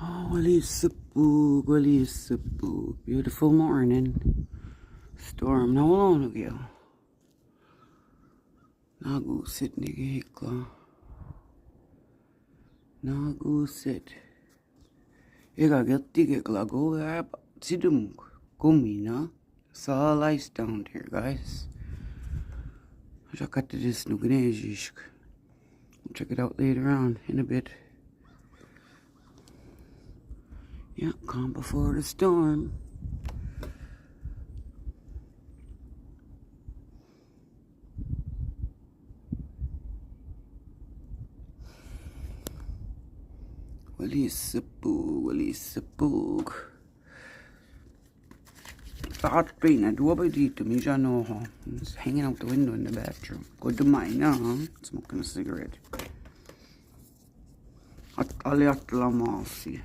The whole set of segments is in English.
Oh, well, it's a boog. Beautiful morning. Storm na wala nagyo. Nagusit ni gihikla. Nagusit. Ega gilti gikla go up. Sidum kumina. Saw ice down here, guys. I got to this nugnesisk. We'll check it out later on in a bit. Yeah, calm before the storm. Well, it's a boog. Thought pain, I do about it to me, I know, huh? It's hanging out the window in the bathroom. Good to mine, huh? Smoking a cigarette. I'll let la massi.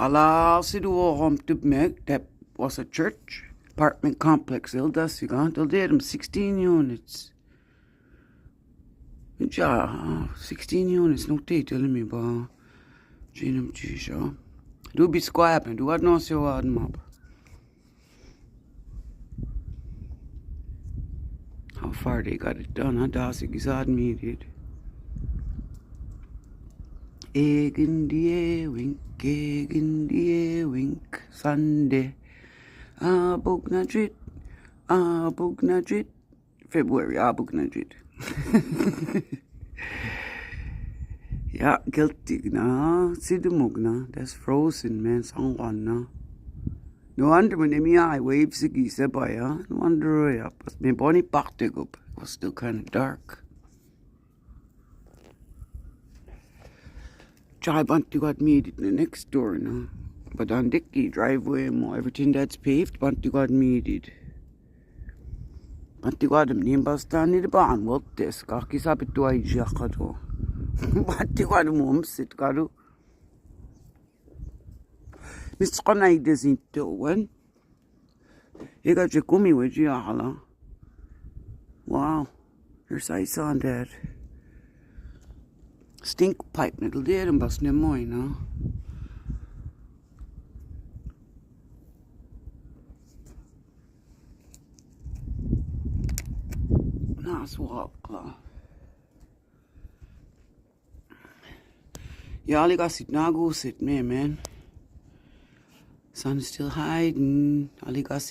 Alla si du home to make that was a church apartment complex. They'll did them 16 units. Ja, 16 units, no te telling me ba. Jinum chisha. Du be squabbing, du had no so hard mob. How far they got it done, huh? Das is hard needed. Egg in the air, wink, egg in the air, wink, Sunday. Book Nadrit, February, book Nadrit. Ja, guilty na. Sidumugna. That's frozen, man. Sangwan na. No wonder when my waves sige sabay, ha? No wonder, yeah. But my body packed up. It was still kind of dark. Try bantu got made it next door, no? But on Dicky driveway, mo everything that's paved, bantu got made it. Bantu got him name bastan ni ban what this kaki sabi to ay jakado. Bantu got him sit kado. Miss Konai doesn't do one. You got your gummy with you, hala. Wow, there's ice on that. Stink pipe, it'll do it and bust no more, no? Nice walk, yeah, all you got sit now, go sit, man. Sun's still hiding. All you got sit.